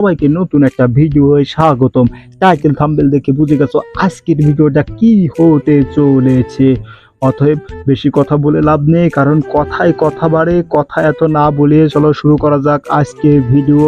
সবাইকে নতুন একটা ভিডিও স্বাগতম। টাইটেল থাম্বনেল দেখে বুঝে গেছো আজকের ভিডিওটা কি হতে চলেছে। অতএব বেশি কথা বলে লাভ নেই, কারণ কথায় কথা বাড়ে। কথা এত না বলে চলো শুরু করা যাক আজকের ভিডিও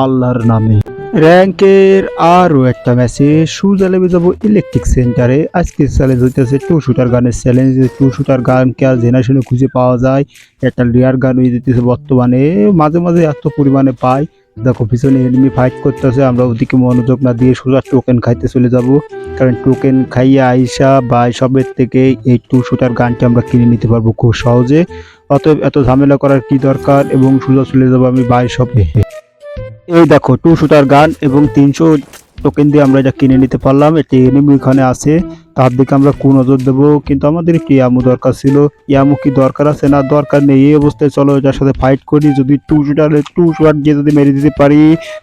আল্লাহর নামে। র্যাঙ্কের আরও একটা ম্যাচে সুজা লেগে যাবো ইলেকট্রিক সেন্টারে। আজকের চ্যালেঞ্জ হইতেছে টু শুটার গানের চ্যালেঞ্জ। টু শুটার গানকে আর জেনারেশনে খুঁজে পাওয়া যায়, একটা রেয়ার গান হয়ে যেতেছে বর্তমানে। মাঝে মাঝে এত পরিমাণে পাই। দেখো পিছনে এনিমি ফাইট করতেছে, আমরা ওদিকে মনোযোগ না দিয়ে সোজা টোকেন খাইতে চলে যাব, কারণ টোকেন খাইয়ে আইসা বা সবের থেকে এই টু শুটার গানটি আমরা কিনে নিতে পারবো খুব সহজে। অতএব এত ঝামেলা করার কি দরকার, এবং সোজা চলে যাবো আমি বাই শপে। এই দেখো টু শুটার গান এবং 300 টোকেন দিয়ে আমরা এটা কিনে নিতে পারলাম। একটি এনিমি এখানে আছে, তার দিকে আমরা কোন নজর দেবো। কিন্তু আমাদের একটি ইয়ামু দরকার ছিল। ইয়ামু কি দরকার আছে? না, দরকার নেই। এই অবস্থায় চলো এটার সাথে ফাইট করি। যদি টু শুটার দিয়ে যদি মেরে দিতে পারি।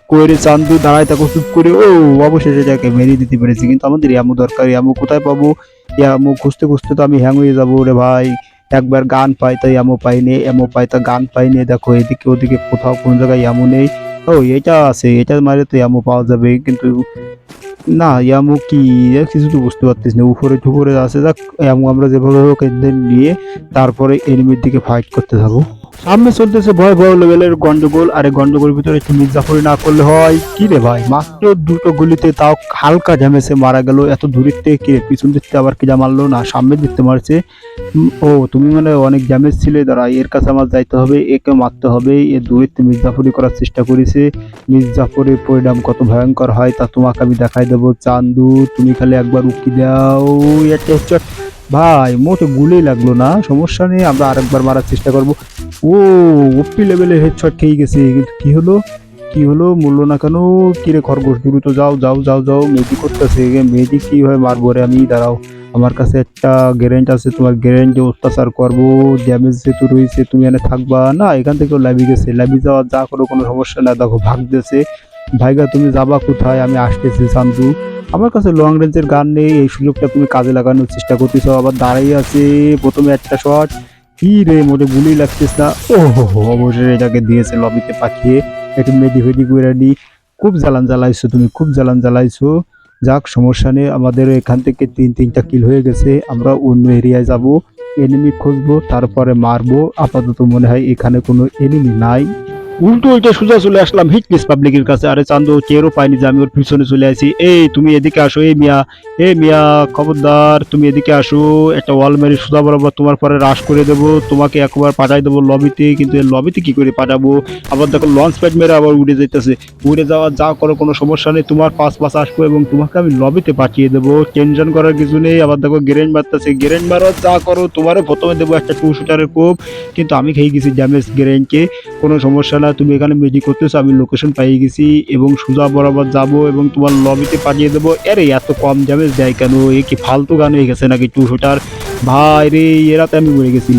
কোয়েরে চান্দু দাঁড়ায় থাকো চুপ করে। ও অবশেষে এটাকে মেরে দিতে পেরেছি, কিন্তু আমাদের ইয়ামু দরকার। ইয়ামু কোথায় পাবো? ইয়ামু খুঁজতে খুঁজতে তো আমি হ্যাং হয়ে যাবো রে ভাই। একবার গান পাই তাই এমও পাইনি, এমও পাই তা গান পাইনি। দেখো এদিকে ওদিকে কোথাও কোন জায়গায় এমন নেই। ও এটা আছে, এটা মারে তো ইয়ামু পাওয়া যাবে, কিন্তু না ইয়ামু কি কিছু তো বুঝতে পারতেছি না। উপরে টুপরে আছে, যাক ইয়ামু আমরা যেভাবে হোক এদের নিয়ে তারপরে এনিমির দিকে ফাইট করতে থাকবো। সামনে চলতেছে ভয় ভয় লেভেলের গন্ডগোল। আর এই গন্ডগোলের ভিতরে একটু মির্জাফরি না করলে হয় কি রে ভাই? মাত্র দুটো গুলিতে তাও হালকা ড্যামেজে মারা গেল। এত দূরের থেকে কে পিছন দিকতে আবার কিরা মারলো না, সামনের দিকতে মারছে। ও তুমি মানে অনেক ড্যামেজ ছিলে, দাঁড়া এর কাছে আমার যাইতে হবে, একে মারতে হবে। এ দূরের মির্জাফরি করার চেষ্টা করেছে। মির্জাফরের পরিণাম কত ভয়ঙ্কর হয় তা তোমাকে আমি দেখাই দেবো। চান্দু তুমি খালি একবার উকি দাও। একটা হচ্ছে ভাই মোটে গুলি লাগলো না, সমস্যা নেই, আমরা আরেকবার মারার চেষ্টা করব। ও ওপি লেভেলের হেডশট খেয়ে গেছে, কিন্তু কি হলো কি হলো মূল্য না কেন? কিরে খরগোশ দ্রুত যাও যাও যাও যাও। মেজি করতেছে, মেজি কিভাবে মারবো রে আমি? দাঁড়াও, আমার কাছে একটা গ্যারেন্ট আছে, তোমার গ্যারেন্টে অত্যাচার করবো। ড্যামেজ যেহেতু রয়েছে তুমি এখানে থাকবা না। এখান থেকেও লাভি গেছে, লাভি যাওয়া যা করো কোনো সমস্যা না। দেখো ভাগতেছে। ভাইগা তুমি যাবা কোথায়? আমি আসতেছি চান্দু। আমার কাছে লং রেঞ্জের গান নেই, এই সুযোগটা তুমি কাজে লাগানোর চেষ্টা করতেছ। আবার দাঁড়াই আছে, প্রথমে একটা শট। কি রে মোটে গুলি লাগছিস না? ও হো অবশ্যই এটাকে দিয়েছে লবিতে পাঠিয়ে। একটু মেডি ফেডি করে দি। খুব জ্বালান জ্বালাইছো তুমি, খুব জ্বালান জ্বালাইছো। যাক সমস্যা নেই, আমাদের এখান থেকে তিনটা কিল হয়ে গেছে। আমরা অন্য এরিয়ায় যাব, এনিমি খুঁজবো, তারপরে মারবো। আপাতত মনে হয় এখানে কোনো এনিমি নাই। উল্টো উল্টো সোজা চলে আসলাম হিটলিস পাবলিকের কাছে। আরে চান্দু টেরও পাইনি যে আমি ওর পিছনে চলে আসি। এই তুমি এদিকে আসো, এই মিয়া, এই মিয়া খবরদার তুমি এদিকে আসো। একটা ওয়াল মেরে সোজা বরাবর তোমার পরে রাশ করে দেবো, তোমাকে একবার পাঠাই দেবো লবিতে। কিন্তু এই লবিতে কি করে পাঠাবো? আবার দেখো লঞ্চ প্যাড মেরে আবার উড়ে যেতেছে। উড়ে যাওয়া যা করো কোনো সমস্যা নেই, তোমার পাশ আসবো এবং তোমাকে আমি লবিতে পাঠিয়ে দেবো। টেনশন করার কিছু নেই। আবার দেখো গ্রেনেড মারতেছে, গ্রেনেড মারো যা করো, তোমারও প্রথমে দেবো একটা টু শুটারের কোপ, কিন্তু আমি খেয়ে গেছি ড্যামেজ গ্রেনেডকে। কোনো সমস্যা না, তুমি এখানে মেডি করতেছো, আমি লোকেশন পাইয়ে গেছি এবং সোজা বরাবর যাব এবং তোমার লবিতে পাঠিয়ে দেবো। আরে এত কম ড্যামেজ দেয় কেন? এ কি ফালতু গান হয়ে গেছে নাকি টু শুটার? ভাই রে এরাতে আমি মরে গেছি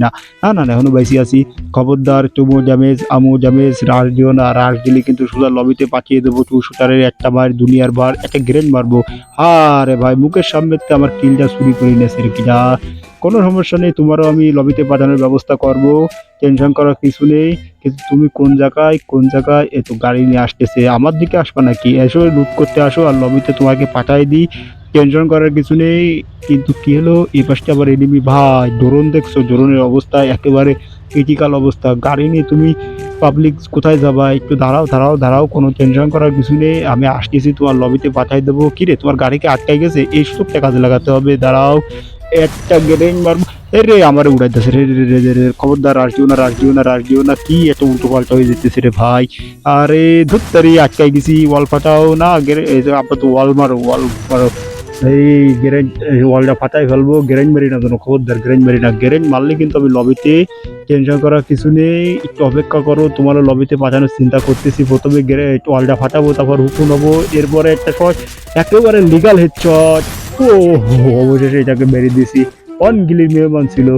না। না না না, এখনো বাইসি আছি। খবরদার তুমো ড্যামেজ আমো ড্যামেজ রাশ দিও না। রাশ দিলে কিন্তু সোজা লবিতে পাঠিয়ে দেবো টু শুটারের একটা বার দুনিয়ার বার একটা গ্রেন মারবো। আরে ভাই মুখের সামনে আমার কিলটা চুরি করে নিয়েছে রে কিনা। কোনো সমস্যা নেই, তোমারও আমি লবিতে পাঠানোর ব্যবস্থা করব, টেনশন করার কিছু নেই। কিন্তু তুমি কোন জায়গায় এত গাড়ি নিয়ে আসতেছে? আমার দিকে আসবা নাকি? এসো লুট করতে আসো আর লবিতে তোমাকে পাঠাই দিই, টেনশন করার কিছু নেই। কিন্তু কি হলো, এই পাশটা আবার এনিমি। ভাই ড্রোন দেখছো? ড্রোনের অবস্থা একেবারে ক্রিটিক্যাল অবস্থা। গাড়ি নিয়ে তুমি পাবলিক কোথায় যাবা? একটু দাঁড়াও দাঁড়াও দাঁড়াও, কোনো টেনশন করার কিছু নেই, আমি আসতেছি, তোমার লবিতে পাঠাই দেবো। কিরে তোমার গাড়িকে আটকাই গেছে? এই সুযোগটা কাজে লাগাতে হবে, দাঁড়াও একটা গ্রেনেড মারবো। রে আমার উড়াইতেছে রে রে রে রে রে। খবরদার রাশ দিও না। কি এত উল্টো পাল্টা হয়ে যেতেছে রে ভাই? আরে ধুত্তারি আটকাই গেছি। ওয়াল ফাটাও না, আপাতত ওয়াল মারো। এই গ্রেনেড ওয়ালটা ফাটাই ফেলবো। গ্রেনেড মারি না যেন, খবরদার গ্রেনেড মারি না। গ্রেনেড মারলে কিন্তু আমি লবিতে, টেনশন করার কিছু নেই, একটু অপেক্ষা করো, তোমারও লবিতে পাঠানোর চিন্তা করতেছি। প্রথমে ওয়ালটা ফাটাবো, তারপর হুকুম হবো, এরপরে একটা শট একেবারে লিগাল হেডশট। ও অবশেষে এটাকে মেরে দিয়েছি। অনগিলির মেহমান ছিল।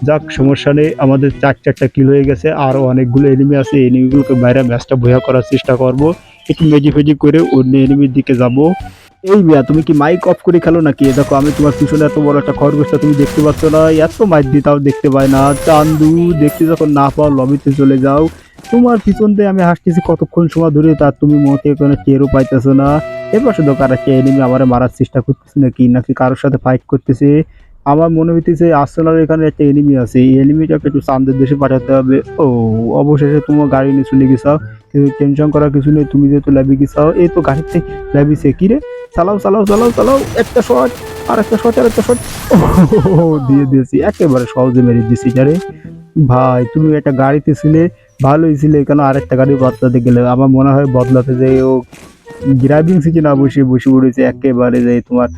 যাক সমস্যা নেই, আমাদের চারটা কিল হয়ে গেছে। আরও অনেকগুলো এনিমি আছে, এনিমিগুলোকে বাইরে ম্যাচটা বয়া করার চেষ্টা করব। একটু মেজি ফেজি করে অন্য এনিমির দিকে যাব। এই মিয়া তুমি কি মাইক অফ করে খেলো নাকি? দেখো আমি তোমার পিছনে এত বড় একটা খরগোশটা তুমি দেখতে পাচ্ছ না? এত মাইক দিতাও দেখতে পাই না। চান্দু দেখতে যখন না পাও লবিতে চলে যাও। তোমার পিছন দিয়ে আমি হাসতেছি কতক্ষণ সময় ধরে, তার তুমি মোটে কোনো টেরও পাইতেছো না। এবার শুধু কার একটা এনিমি আমারে মারার চেষ্টা করতেছে নাকি নাকি কারোর সাথে ফাইট করতেছে। আমার মনে হইতেছে আর্সেনালের এখানে একটা এনিমি আছে, এই এনিমিটাকে একটু চান্দের দেশে পাঠাতে হবে। ও অবশেষে তোমার গাড়ি নিয়ে চলে গেছাও, কিন্তু টেনশন করার কিছু নেই, তুমি যেহেতু ল্যাবি গেছাও। এই তো গাড়িতে ল্যাবিছে কি রে, চালাও চালাও চালাও চালাও, একটা শট আর একটা শট আর একটা শট, দিয়ে দিয়েছি একেবারে সহজে মেরে দিয়েছি যারে। ভাই তুমি একটা গাড়িতে ছিলে, ভালোই ছিলে, কেন আরেকটা গাড়ি বদলাতে গেলে? আমার মনে হয় বদলাতে যে ও ড্রাইভিং সিটে না বসে বসে পড়েছে একেবারে যে তোমার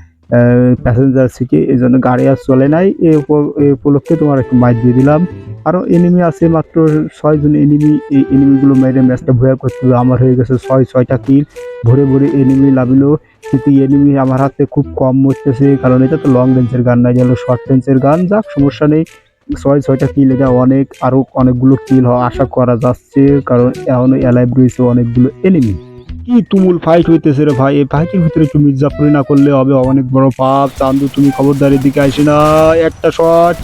প্যাসেঞ্জার সিটে, এই জন্য গাড়ি আর চলে নাই। এই উপলক্ষে তোমার একটু মাইর দিয়ে দিলাম। আরো এনিমি আছে মাত্র 6 জন এনিমি, এই এনিমিগুলো মেরে ম্যাচটা ভয়া করতে হবে। আমার হয়ে গেছে 6টা কিল, ভরে ভরে এনিমি লাভিলো। কিন্তু এনিমি আমার হাতে খুব কম মরতেছে, কারণ এটা তো লং রেঞ্জের গান না, যেন শর্ট রেঞ্জের গান। যাক সমস্যা নেই, 6টা কিল এটা অনেক, আরো অনেকগুলো কিল হওয়া আশা করা যাচ্ছে, কারণ এখনো অ্যালাইভ রয়েছে অনেকগুলো এনিমি। কি তুমুল ফাইট হইতেছে রে ভাই, এই ফাইটের ভিতরে একটু মির্জাপুরি না করলে হবে অনেক বড় পাপ। চান্দু তুমি খবরদারি দিকে আসে না, একটা শট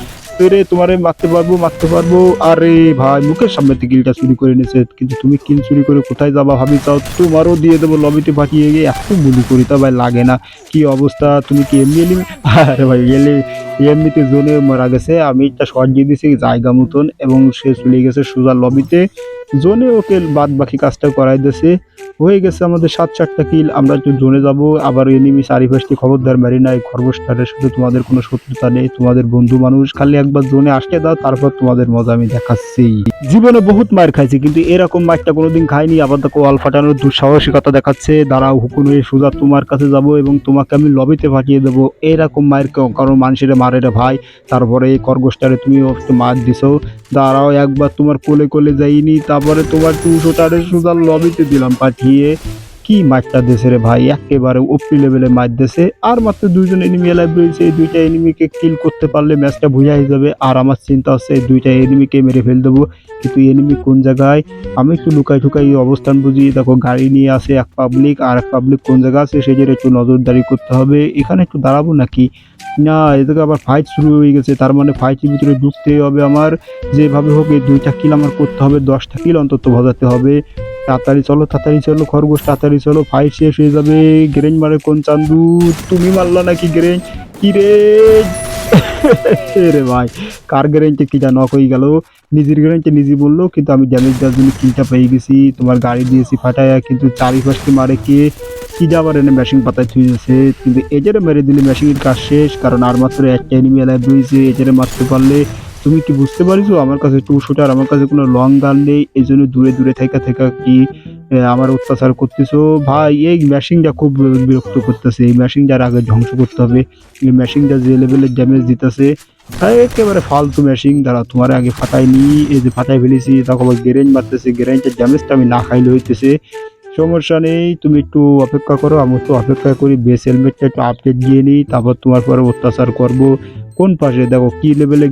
রে, তোমারে মারতে পারবো মারতে পারবো। আরে ভাই মুখের সামনে থেকে কিলটা চুরি করে নিয়েছে, কিন্তু তুমি কিল চুরি করে কোথায় যাবা ভাবি চাও? তোমারও দিয়ে দেবো লবিতে পাঠিয়ে গিয়ে, এত গুলি করি তা ভাই লাগে না। কি অবস্থা, তুমি কি এমনি এলিমি? আরে ভাই গেলে এমনিতে জোনে মারা গেছে, আমি একটা শট দিয়ে দিয়েছি জায়গা মতন এবং সে চলে গেছে সোজা লবিতে। জোনে ওকে বাদ বাকি কাজটা করাই দিয়েছে। হয়ে গেছে আমাদের 7-4টা কিল। আমরা একটু জোনে যাবো, আবার এনিমি চারিপাশটি খবরদার মারি নাই। খরগোশটারের সাথে তোমাদের কোনো শত্রুতা নেই, তোমাদের বন্ধু মানুষ, খালি একবার জোনে আসতে দাও, তারপর তোমাদের মজা আমি দেখাচ্ছি। জীবনে বহুত মার খাইছি, কিন্তু এরকম মারটা কোনোদিন খাইনি। আবার দেখো ওয়াল ফাটানোর দুঃসাহসিকতা দেখাচ্ছে। দাঁড়াও হুকুন হয়ে সোজা তোমার কাছে যাব এবং তোমাকে আমি লবিতে পাঠিয়ে দেবো। এরকম মায়ের কারণ মানুষের মারে রে ভাই, তারপরে এই খরগোশটারে তুমি একটু মার দিছো। দাঁড়াও একবার তোমার কোলে কোলে যাইনি, তারপরে তোমার 200টারে সোজা লবিতে দিলাম পাঠিয়ে। কি মারটা দেশে রে ভাই, একেবারে ওপি লেভেলে মার দেশে। আর মাত্র 2জন এনিমি লাইভ রয়েছে, এই 2টা এনিমিকে কিল করতে পারলে ম্যাচটা বুঝা হয়ে যাবে। আর আমার চিন্তা হচ্ছে এই 2টা এনিমিকে মেরে ফেল দেবো, কিন্তু এনিমি কোন জায়গায় আমি একটু লুকাই ঠুকাই অবস্থান বুঝি। দেখো গাড়ি নিয়ে আসে এক পাবলিক, আর এক পাবলিক কোন জায়গা আছে সেই জায়গায় একটু নজরদারি করতে হবে। এখানে একটু দাঁড়াবো নাকি না, এদিকে আবার ফাইট শুরু হয়ে গেছে, তার মানে ফাইটের ভিতরে ঢুকতে হবে আমার। যেভাবে হোক এই 2টা কিল আমার করতে হবে, 10টা কিল অন্তত বাজাতে হবে। তাড়াতাড়ি চলো খরগোশ, তাড়াতাড়ি চলো, ফাইট শেষ হয়ে যাবে। গ্রেঞ্জ মারে কোন চান্দু, তুমি মারলা নাকি গ্রেঞ্জ? কি রে রে ভাই, কার গ্যারেন্টি কিটা নক হয়ে গেল, নিজের গ্যারেন্টি নিজে বললো, কিন্তু আমি ড্যামেজ দেওয়ার জন্য কিলটা পেয়ে গেছি। তোমার গাড়ি দিয়েছি ফাটাইয়া, কিন্তু চারিপাশকে মারে কে কি আবার এনে মেশিন পাতায় ছুঁয়েছে, কিন্তু এজেরে মেরে দিলে মেশিনের কাজ শেষ, কারণ আর মাত্র একটা এনিমি লাইভ রয়েছে। এজেরে মারতে পারলে তুমি কি বুঝতে পারিছো আমার কাছে 2 শুটার, আমার কাছে কোনো লং গান নেই, এই জন্য দূরে দূরে থেকে কি আমার অত্যাচার করতেছো ভাই। এই মেশিনটা খুব বিরক্ত করতেছে, এই মেশিনটার আগে ধ্বংস করতে হবে। এই মেশিনটা যে লেভেলের ড্যামেজ দিতেছে একেবারে ফালতু মেশিন। দ্বারা তোমার আগে ফাটাইনি, এই যে ফাটাই ফেলেছি, তখন গ্যারেঞ্জ মারতেছে, গ্যারেঞ্জের ড্যামেজটা আমি না খাইলে হইতেছে। সমস্যা নেই, তুমি একটু অপেক্ষা করো, আমি তো অপেক্ষা করি, বেস হেলমেটটা একটু আপডেট দিয়ে নিই, তারপর তোমার পরে অত্যাচার করবো। কোন পাশে দেখো কি লেভেলে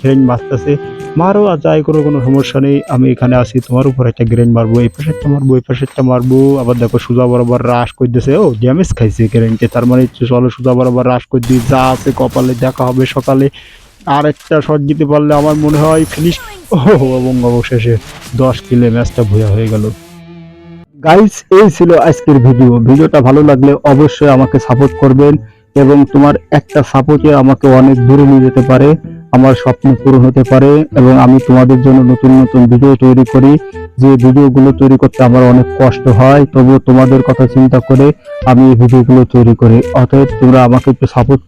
গ্রেঞ্জ মারতেছে, মারো আর যাই করো, কোনো সমস্যা নেই। আমি এখানে আছি, তোমার উপর একটা গ্রেঞ্জ মারবো, এই পাশেরটা মারবো, এই পাশেরটা মারবো। আবার দেখো সোজা বরাবর রাশ করে দিয়েছে, ও ড্যামেজ খাইছে গ্রেঞ্জে, তার মানে চলো সোজা বরাবর রাশ করে দিই, যা আছে কপালে দেখা হবে সকালে। আর একটা শট দিতে পারলে আমার মনে হয় ফিনিশ। ও এবং অবশেষে 10 কিলে ম্যাচটা ভুয়া হয়ে গেল। গাইস এই ছিল আজকের ভিডিওটা ভালো লাগলে অবশ্যই আমাকে সাপোর্ট করবেন, এবং তোমার একটা সাপোর্টে আমাকে অনেক দূরে নিয়ে যেতে পারে, আমার স্বপ্ন পূরণ হতে পারে, এবং আমি তোমাদের জন্য নতুন নতুন ভিডিও তৈরি করি। যে ভিডিওগুলো তৈরি করতে আমার অনেক কষ্ট হয়, তবুও তোমাদের কথা চিন্তা করে আমি এই ভিডিওগুলো তৈরি করি। অতএব তোমরা আমাকে একটু সাপোর্ট